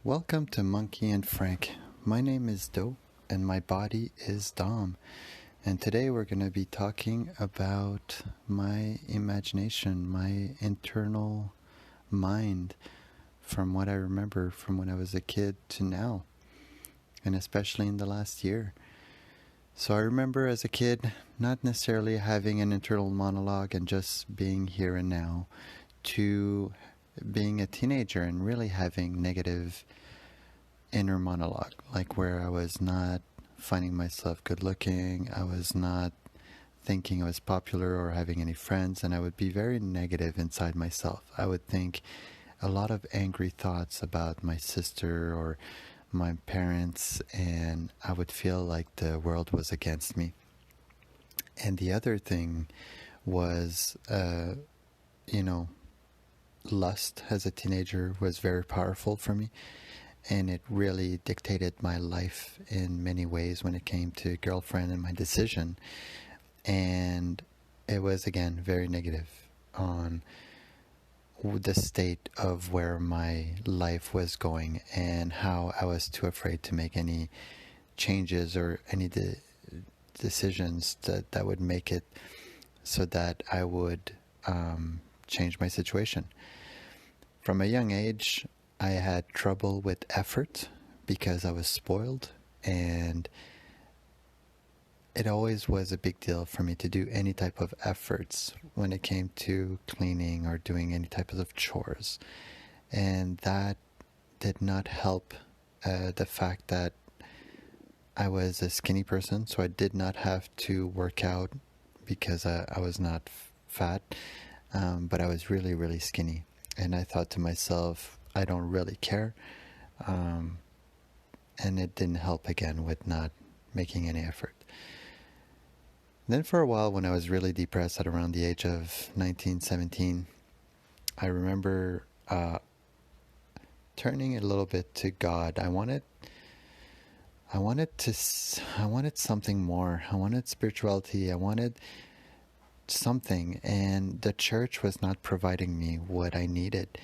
Welcome to Monkey and Frank. My name is Do, and my body is Dom. And today we're going to be talking about my imagination, my internal mind from what I remember from when I was a kid to now, and especially in the last year. So I remember as a kid not necessarily having an internal monologue and just being here and now, to being a teenager and really having negative inner monologue, like where I was not finding myself good looking, I was not thinking I was popular or having any friends, and I would be very negative inside myself. I would think a lot of angry thoughts about my sister or my parents, and I would feel like the world was against me. And the other thing was, you know, lust as a teenager was very powerful for me, and it really dictated my life in many ways when it came to girlfriend and my decision. And it was, again, very negative on the state of where my life was going and how I was too afraid to make any changes or any decisions that would make it so that I would change my situation. From a young age, I had trouble with effort because I was spoiled, and it always was a big deal for me to do any type of efforts when it came to cleaning or doing any type of chores. And that did not help the fact that I was a skinny person, so I did not have to work out because I was not fat, but I was really, really skinny. And I thought to myself, I don't really care. And it didn't help again with not making any effort. Then for a while, when I was really depressed at around the age of 19, 17, I remember turning a little bit to God. I wanted something more. I wanted spirituality. I wanted something, and the church was not providing me what I needed.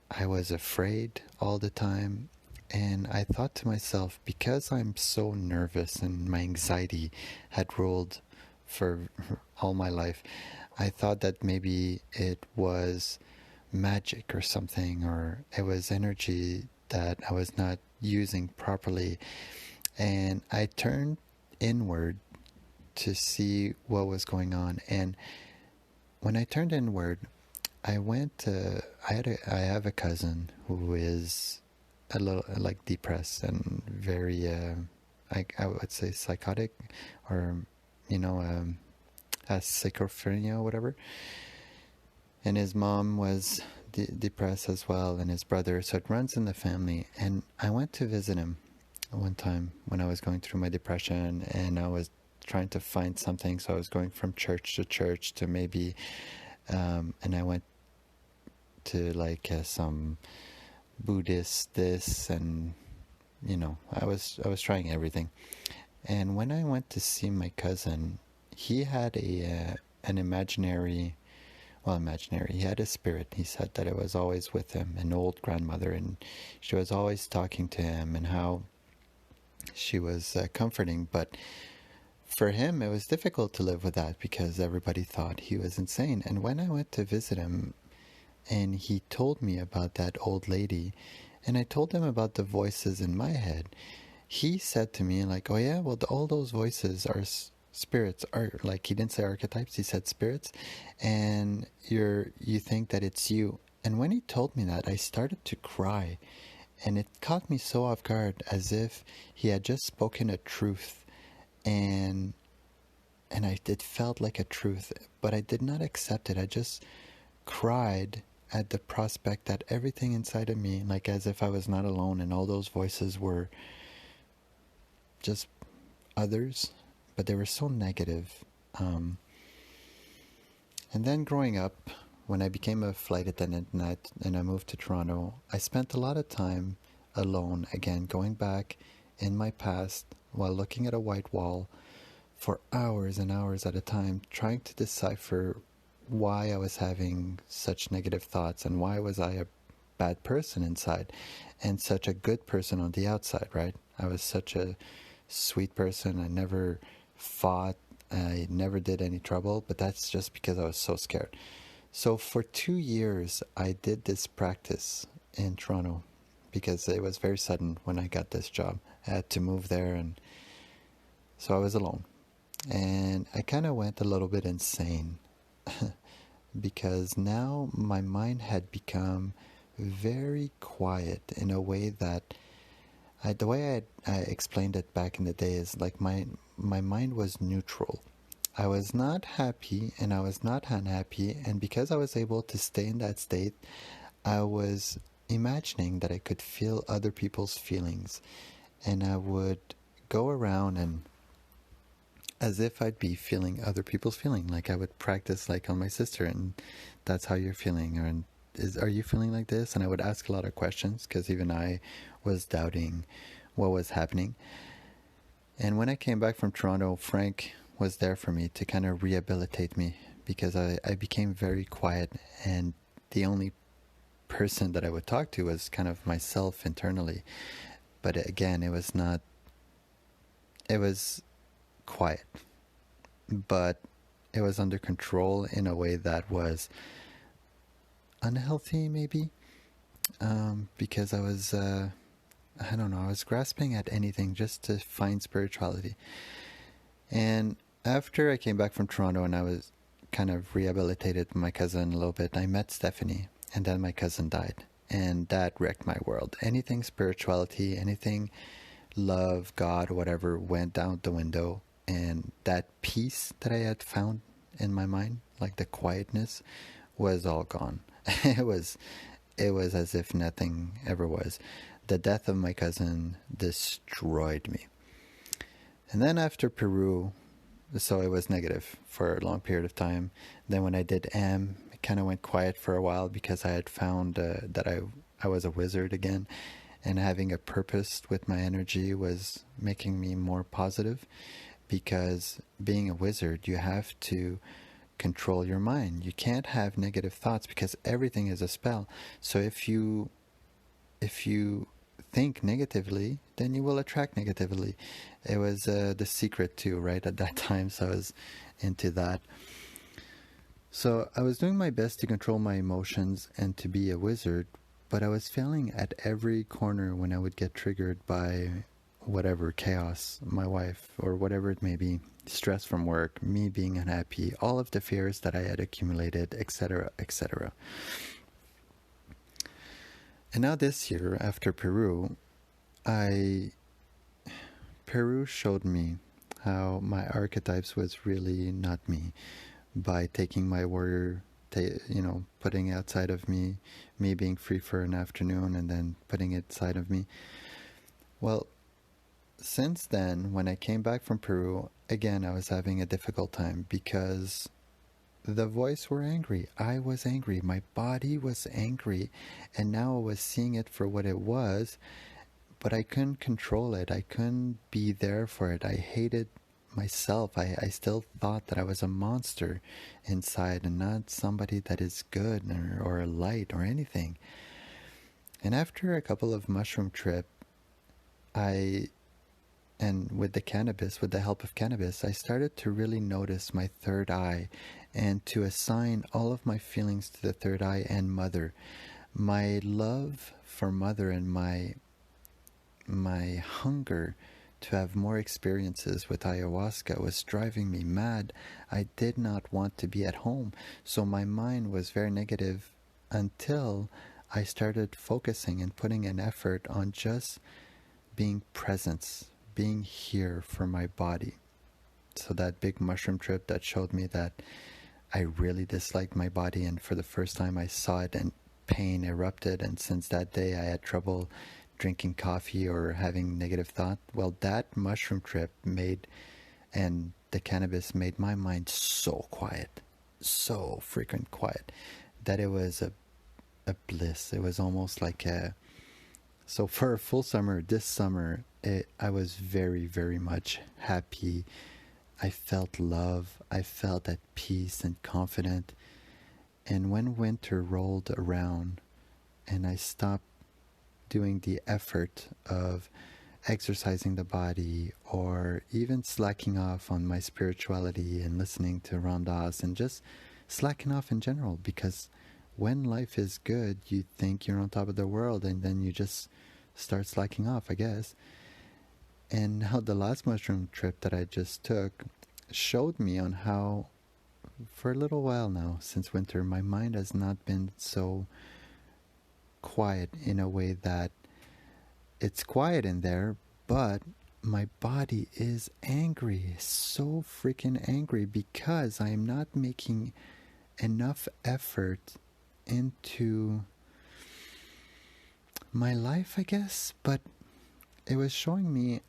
I was afraid all the time, and I thought to myself, because I'm so nervous and my anxiety had ruled for all my life, I thought that maybe it was magic or something, or it was energy that I was not using properly. And I turned inward to see what was going on. And when I turned inward, I went. I have a cousin who is a little like depressed and very, I would say, psychotic, or has schizophrenia or whatever. And his mom was depressed as well, and his brother. So it runs in the family. And I went to visit him one time when I was going through my depression, and I was trying to find something. So I was going from church to maybe, and I went to like some Buddhist this, and I was trying everything. And when I went to see my cousin, he had an imaginary, he had a spirit. He said that it was always with him, an old grandmother, and she was always talking to him and how she was comforting. But for him, it was difficult to live with that because everybody thought he was insane. And when I went to visit him, and he told me about that old lady, and I told him about the voices in my head, he said to me, like, oh yeah, well, all those voices are spirits, are, like, he didn't say archetypes, he said spirits, and you think that it's you. And when he told me that, I started to cry, and it caught me so off guard, as if he had just spoken a truth, and it felt like a truth, but I did not accept it. I just cried at the prospect that everything inside of me, like as if I was not alone, and all those voices were just others, but they were so negative. And then growing up, when I became a flight attendant and I moved to Toronto, I spent a lot of time alone, again, going back in my past while looking at a white wall for hours and hours at a time, trying to decipher why I was having such negative thoughts, and why was I bad person inside and such a good person on the outside, right? I was such a sweet person. I never fought. I never did any trouble, but that's just because I was so scared. So for 2 years, I did this practice in Toronto because it was very sudden when I got this job. I had to move there, and so I was alone. And I kind of went a little bit insane because now my mind had become very quiet in a way that the way I explained it back in the day is like my mind was neutral. I was not happy and I was not unhappy, and because I was able to stay in that state, I was imagining that I could feel other people's feelings, and I would go around and as if I'd be feeling other people's feeling. Like I would practice like on my sister, and that's how you're feeling, or are you feeling like this? And I would ask a lot of questions because even I was doubting what was happening. And when I came back from Toronto, Frank was there for me to kind of rehabilitate me because I became very quiet, and the only person that I would talk to was kind of myself internally. But again, it was not, it was quiet, but it was under control in a way that was unhealthy, maybe, because I was, I don't know, I was grasping at anything just to find spirituality. And after I came back from Toronto and I was kind of rehabilitated with my cousin a little bit, I met Stephanie, and then my cousin died. And that wrecked my world. Anything spirituality, anything love, God, whatever, went down the window. And that peace that I had found in my mind, like the quietness, was all gone. it was it was as if nothing ever was. The death of my cousin destroyed me. And then after Peru, so it was negative for a long period of time. Then when I did M, it kind of went quiet for a while because I had found that I was a wizard again. And having a purpose with my energy was making me more positive, because being a wizard, you have to control your mind. You can't have negative thoughts because everything is a spell. So if you think negatively, then you will attract negatively. It was the secret too, right, at that time. So I was into that. So I was doing my best to control my emotions and to be a wizard, but I was failing at every corner when I would get triggered by whatever chaos, my wife, or whatever it may be, stress from work, me being unhappy, all of the fears that I had accumulated, etc., etc. And now this year, after Peru, Peru showed me how my archetypes was really not me, by taking my warrior, putting outside of me being free for an afternoon and then putting it inside of me. Well, since then, when I came back from Peru, again, I was having a difficult time because the voice were angry. I was angry. My body was angry. And now I was seeing it for what it was, but I couldn't control it. I couldn't be there for it. I hated myself. I still thought that I was a monster inside and not somebody that is good or light or anything. And after a couple of mushroom trip, and with the help of cannabis, I started to really notice my third eye and to assign all of my feelings to the third eye and mother. My love for mother and my hunger to have more experiences with ayahuasca was driving me mad. I did not want to be at home, so my mind was very negative until I started focusing and putting an effort on just being present, being here for my body. So that big mushroom trip that showed me that I really disliked my body, and for the first time I saw it and pain erupted, and since that day I had trouble drinking coffee or having negative thought. Well, that mushroom trip and the cannabis made my mind so quiet, so freaking quiet, that it was a bliss. It was almost like so for a full summer, this summer, I was very, very much happy. I felt love. I felt at peace and confident. And when winter rolled around, and I stopped doing the effort of exercising the body or even slacking off on my spirituality and listening to Ram Dass and just slacking off in general, because when life is good you think you're on top of the world and then you just start slacking off, I guess. And how the last mushroom trip that I just took showed me on how for a little while now since winter my mind has not been so quiet, in a way that it's quiet in there, but my body is angry, so freaking angry, because I am not making enough effort into my life, I guess. But it was showing me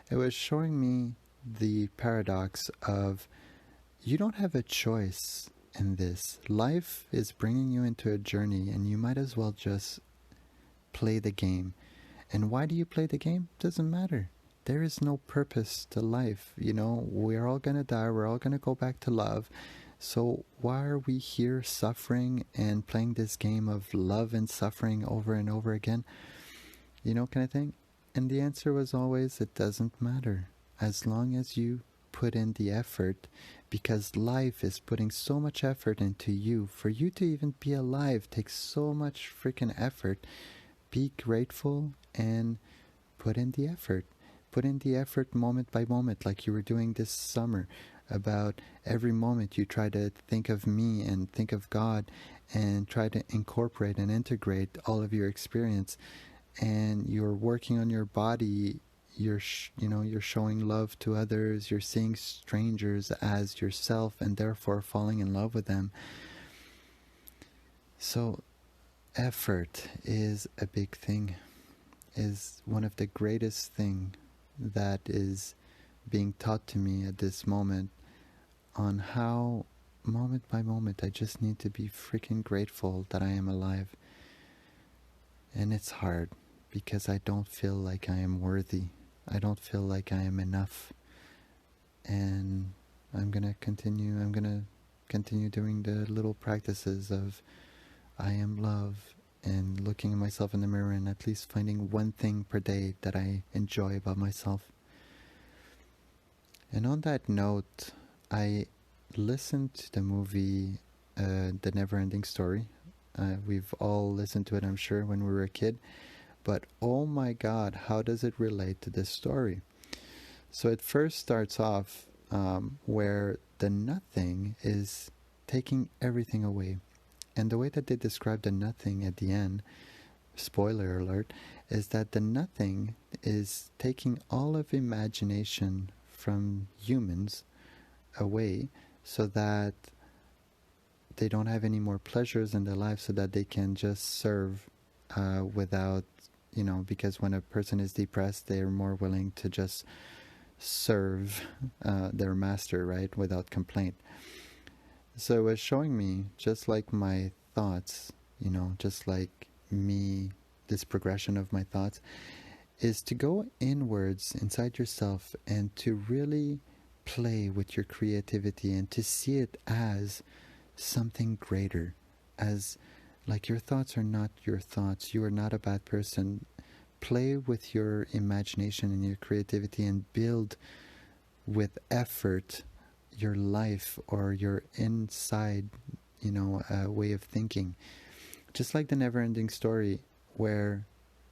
it was showing me the paradox of you don't have a choice in this. Life is bringing you into a journey and you might as well just play the game. And why do you play the game? Doesn't matter. There is no purpose to life. You know, we're all going to die. We're all going to go back to love. So why are we here suffering and playing this game of love and suffering over and over again? You know, kind of thing. And the answer was always, it doesn't matter. As long as you put in the effort, because life is putting so much effort into you. For you to even be alive takes so much freaking effort. Be grateful and put in the effort. Put in the effort moment by moment, like you were doing this summer. About every moment you try to think of me and think of God and try to incorporate and integrate all of your experience. And you're working on your body. You're showing love to others. You're seeing strangers as yourself and therefore falling in love with them. So effort is a big thing, is one of the greatest thing that is being taught to me at this moment, on how moment by moment I just need to be freaking grateful that I am alive. And it's hard because I don't feel like I am worthy. I don't feel like I am enough. And I'm gonna continue doing the little practices of I am love, and looking at myself in the mirror and at least finding one thing per day that I enjoy about myself. And on that note, I listened to the movie The Never-Ending Story. We've all listened to it, I'm sure, when we were a kid. But oh my God, how does it relate to this story? So it first starts off where the nothing is taking everything away. And the way that they describe the nothing at the end, spoiler alert, is that the nothing is taking all of imagination from humans away, so that they don't have any more pleasures in their life, so that they can just serve without, because when a person is depressed, they are more willing to just serve their master, right, without complaint. So it was showing me, just like my thoughts, just like me, this progression of my thoughts, is to go inwards inside yourself and to really play with your creativity and to see it as something greater, as like your thoughts are not your thoughts. You are not a bad person. Play with your imagination and your creativity and build with effort your life or your inside, way of thinking. Just like the Never-Ending Story, where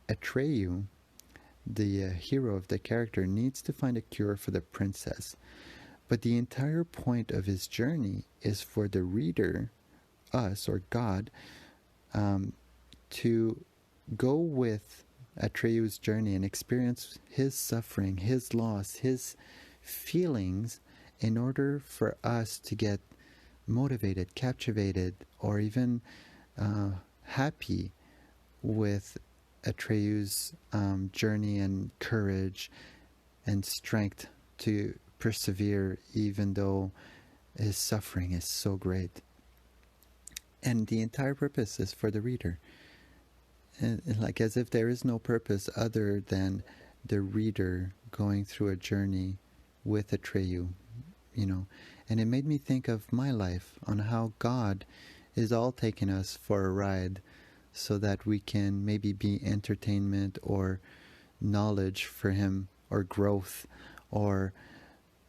Atreyu, the hero of the character, needs to find a cure for the princess. But the entire point of his journey is for the reader, us or God, to go with Atreyu's journey and experience his suffering, his loss, his feelings, in order for us to get motivated, captivated, or even happy with Atreyu's journey and courage and strength to persevere, even though his suffering is so great. And the entire purpose is for the reader. And like as if there is no purpose other than the reader going through a journey with Atreyu, And it made me think of my life, on how God is all taking us for a ride so that we can maybe be entertainment or knowledge for him or growth. Or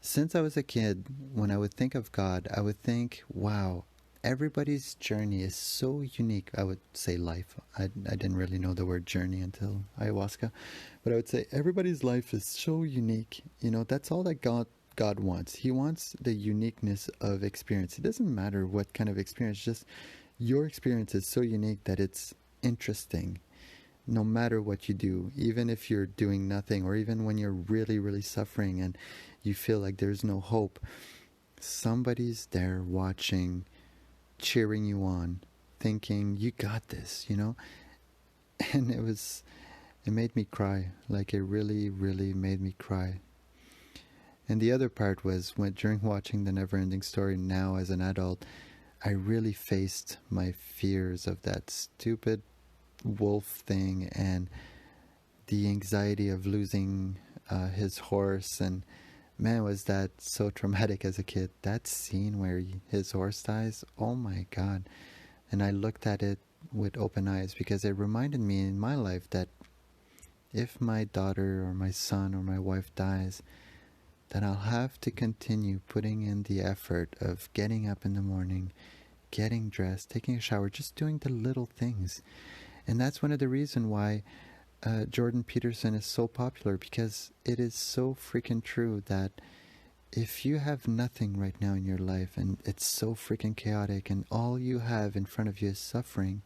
since I was a kid, when I would think of God, I would think, wow, everybody's journey is so unique. I would say life. I didn't really know the word journey until ayahuasca, but I would say everybody's life is so unique. You know, that's all that God wants. He wants the uniqueness of experience. It doesn't matter what kind of experience, just your experience is so unique that it's interesting no matter what you do, even if you're doing nothing, or even when you're really, really suffering and you feel like there's no hope, somebody's there watching, cheering you on, thinking, you got this, you know? And it made me cry. Like, it really, really made me cry. And the other part was when, during watching The Neverending Story now as an adult, I really faced my fears of that stupid wolf thing and the anxiety of losing his horse. And man, was that so traumatic as a kid. That scene where his horse dies, oh my God. And I looked at it with open eyes because it reminded me in my life that if my daughter or my son or my wife dies, then I'll have to continue putting in the effort of getting up in the morning, getting dressed, taking a shower, just doing the little things. And that's one of the reasons why Jordan Peterson is so popular, because it is so freaking true that if you have nothing right now in your life and it's so freaking chaotic and all you have in front of you is suffering,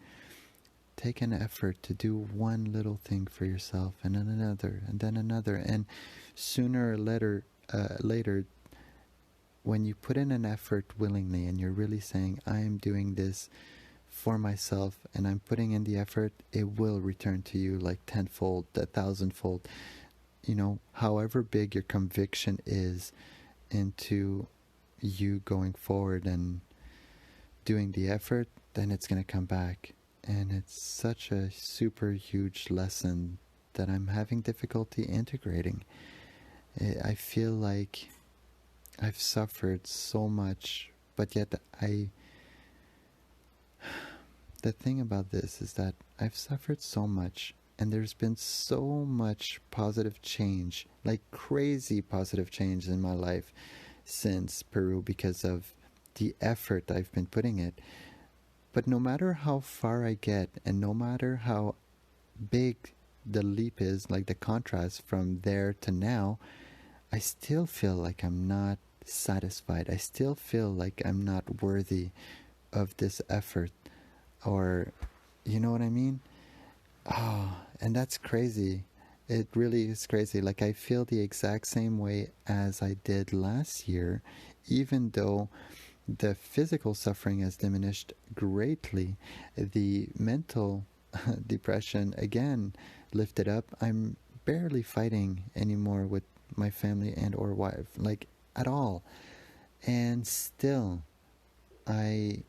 take an effort to do one little thing for yourself, and then another, and then another. And sooner or later, when you put in an effort willingly and you're really saying, I am doing this for myself and I'm putting in the effort, it will return to you like tenfold, 1,000-fold. You know, however big your conviction is into you going forward and doing the effort, then it's going to come back. And it's such a super huge lesson that I'm having difficulty integrating. I feel like I've suffered so much, but yet the thing about this is that I've suffered so much, and there's been so much positive change, like crazy positive change in my life since Peru because of the effort I've been putting in. But no matter how far I get, and no matter how big the leap is, like the contrast from there to now, I still feel like I'm not satisfied. I still feel like I'm not worthy of this effort. Or, you know what I mean? Oh, and that's crazy. It really is crazy. Like, I feel the exact same way as I did last year, even though the physical suffering has diminished greatly. The mental depression, again, lifted up. I'm barely fighting anymore with my family and or wife, like, at all. And still, I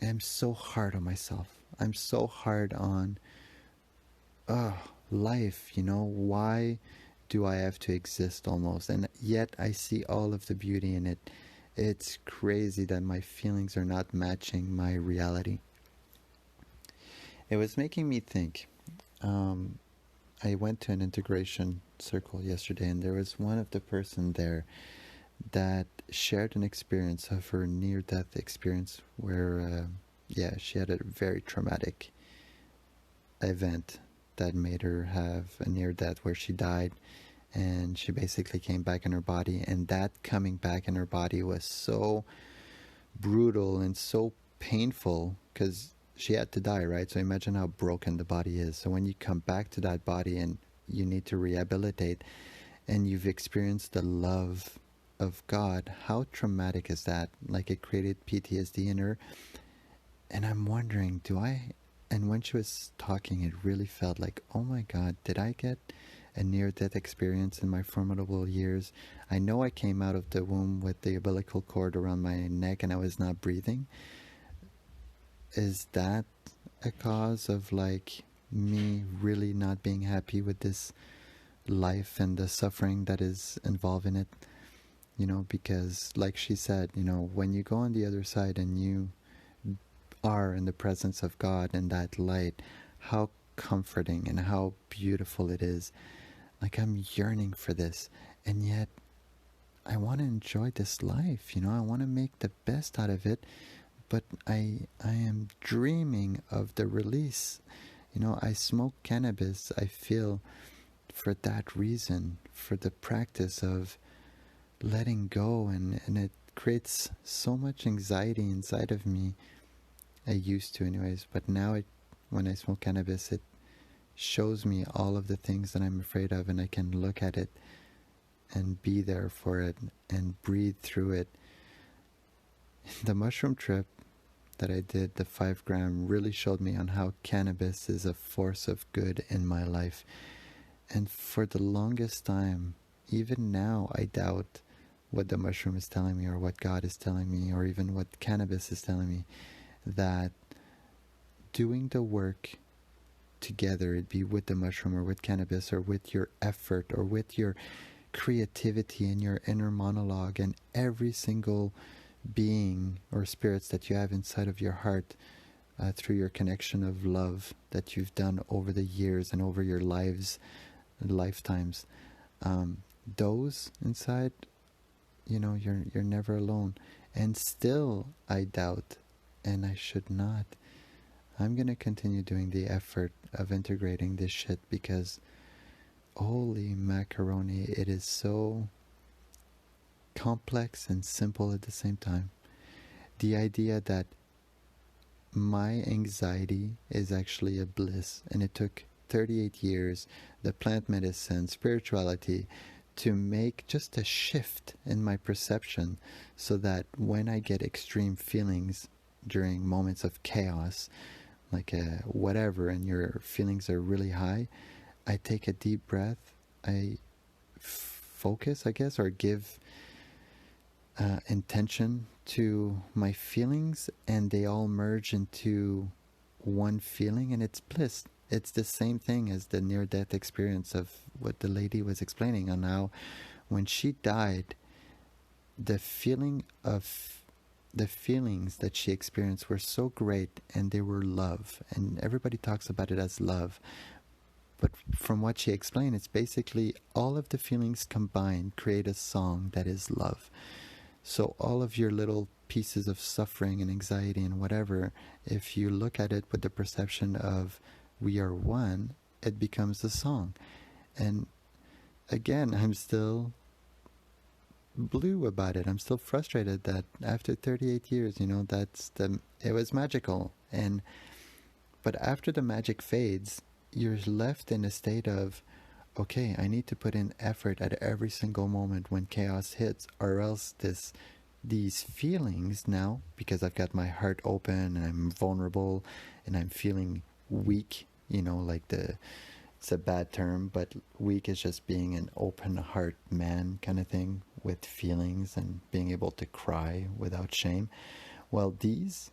am so hard on myself. I'm so hard on life, you know. Why do I have to exist almost? And yet I see all of the beauty in it. It's crazy that my feelings are not matching my reality. It was making me think. I went to an integration circle yesterday, and there was one of the person there that shared an experience of her near-death experience where, yeah, she had a very traumatic event that made her have a near-death where she died, and she basically came back in her body, and that coming back in her body was so brutal and so painful because she had to die, right? So imagine how broken the body is. So when you come back to that body and you need to rehabilitate and you've experienced the love of God, how traumatic is that? Like, it created PTSD in her. And I'm wondering, and when she was talking, it really felt like, oh my God, did I get a near-death experience in my formidable years? I know I came out of the womb with the umbilical cord around my neck and I was not breathing. Is that a cause of, like, me really not being happy with this life and the suffering that is involved in it? You know, because like she said, you know, when you go on the other side and you are in the presence of God and that light, how comforting and how beautiful it is. Like, I'm yearning for this, and yet I want to enjoy this life, I want to make the best out of it, but I am dreaming of the release. I smoke cannabis, I feel, for that reason, for the practice of letting go, and it creates so much anxiety inside of me. I used to anyways, but now when I smoke cannabis, it shows me all of the things that I'm afraid of, and I can look at it and be there for it and breathe through it. The mushroom trip that I did, the 5 gram, really showed me on how cannabis is a force of good in my life. And for the longest time, even now, I doubt what the mushroom is telling me, or what God is telling me, or even what cannabis is telling me, that doing the work together, it be with the mushroom or with cannabis or with your effort or with your creativity and your inner monologue and every single being or spirits that you have inside of your heart, through your connection of love that you've done over the years and over your lifetimes, those inside, you're never alone. And still I doubt, and I should not. I'm going to continue doing the effort of integrating this shit, because holy macaroni, it is so complex and simple at the same time. The idea that my anxiety is actually a bliss, and it took 38 years, the plant medicine, spirituality, to make just a shift in my perception, so that when I get extreme feelings during moments of chaos, like whatever, and your feelings are really high, I take a deep breath, I focus, I guess, or give intention to my feelings, and they all merge into one feeling, and it's bliss. It's the same thing as the near-death experience of what the lady was explaining on how when she died, the feelings that she experienced were so great, and they were love, and everybody talks about it as love. But from what she explained, it's basically all of the feelings combined create a song that is love. So all of your little pieces of suffering and anxiety and whatever, if you look at it with the perception of we are one, it becomes a song. And again, I'm still blue about it. I'm still frustrated that after 38 years, it was magical. But after the magic fades, you're left in a state of, okay, I need to put in effort at every single moment when chaos hits, or else these feelings now, because I've got my heart open and I'm vulnerable and I'm feeling weak, it's a bad term, but weak is just being an open heart man kind of thing with feelings and being able to cry without shame. Well, these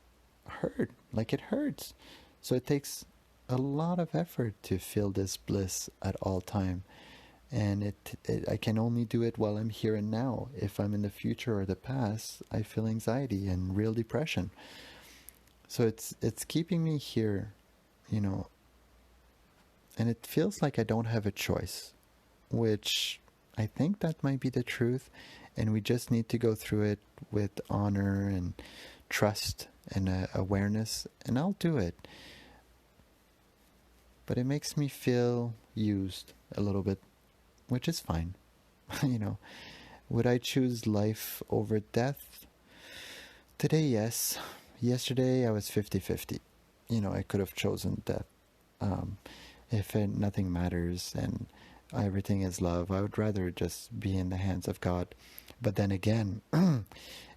hurt, like it hurts. So it takes a lot of effort to feel this bliss at all time. And I can only do it while I'm here and now. If I'm in the future or the past, I feel anxiety and real depression. So it's keeping me here, and it feels like I don't have a choice, which I think that might be the truth. And we just need to go through it with honor and trust and awareness, and I'll do it. But it makes me feel used a little bit, which is fine. Would I choose life over death? Today, yes. Yesterday, I was 50-50. I could have chosen death. If nothing matters and everything is love, I would rather just be in the hands of God. But then again,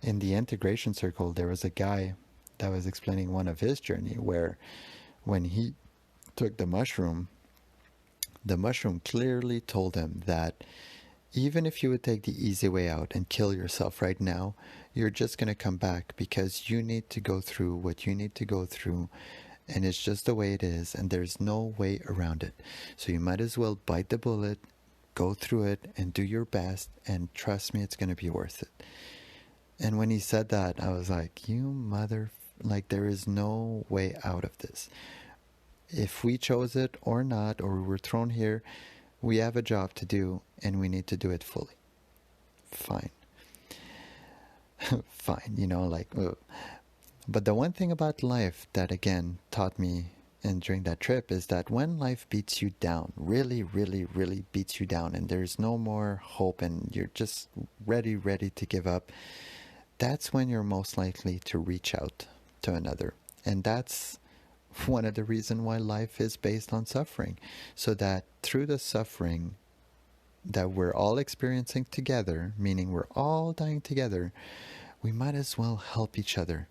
in the integration circle, there was a guy that was explaining one of his journey where when he took the mushroom clearly told him that even if you would take the easy way out and kill yourself right now, you're just going to come back, because you need to go through what you need to go through, and it's just the way it is, and there's no way around it. So you might as well bite the bullet, go through it, and do your best, and trust me, it's going to be worth it. And when he said that, I was like, you mother... Like, there is no way out of this. If we chose it or not, or we were thrown here, we have a job to do and we need to do it fully. Fine. Fine, like, ugh. But the one thing about life that, again, taught me and during that trip is that when life beats you down, really, really, really beats you down, and there's no more hope and you're just ready to give up, that's when you're most likely to reach out to another. And that's one of the reasons why life is based on suffering. So that through the suffering that we're all experiencing together, meaning we're all dying together, we might as well help each other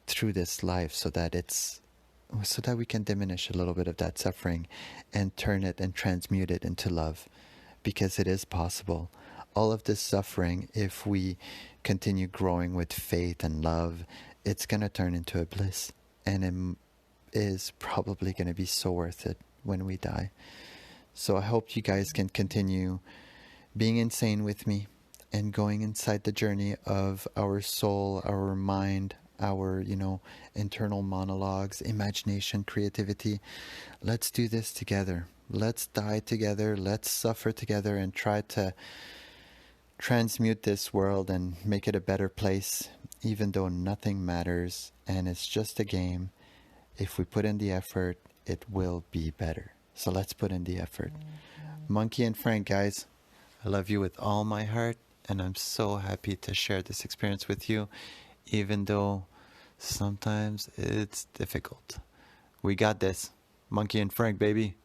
through this life so that we can diminish a little bit of that suffering and turn it and transmute it into love, because it is possible. All of this suffering, if we continue growing with faith and love, it's going to turn into a bliss, and it is probably going to be so worth it when we die. So I hope you guys can continue being insane with me and going inside the journey of our soul, our mind, our, internal monologues, imagination, creativity. Let's do this together. Let's die together. Let's suffer together and try to transmute this world and make it a better place, even though nothing matters and it's just a game. If we put in the effort, it will be better. So let's put in the effort. Monkey and Frank, guys, I love you with all my heart, and I'm so happy to share this experience with you, even though sometimes it's difficult. We got this. Monkey and Frank, baby.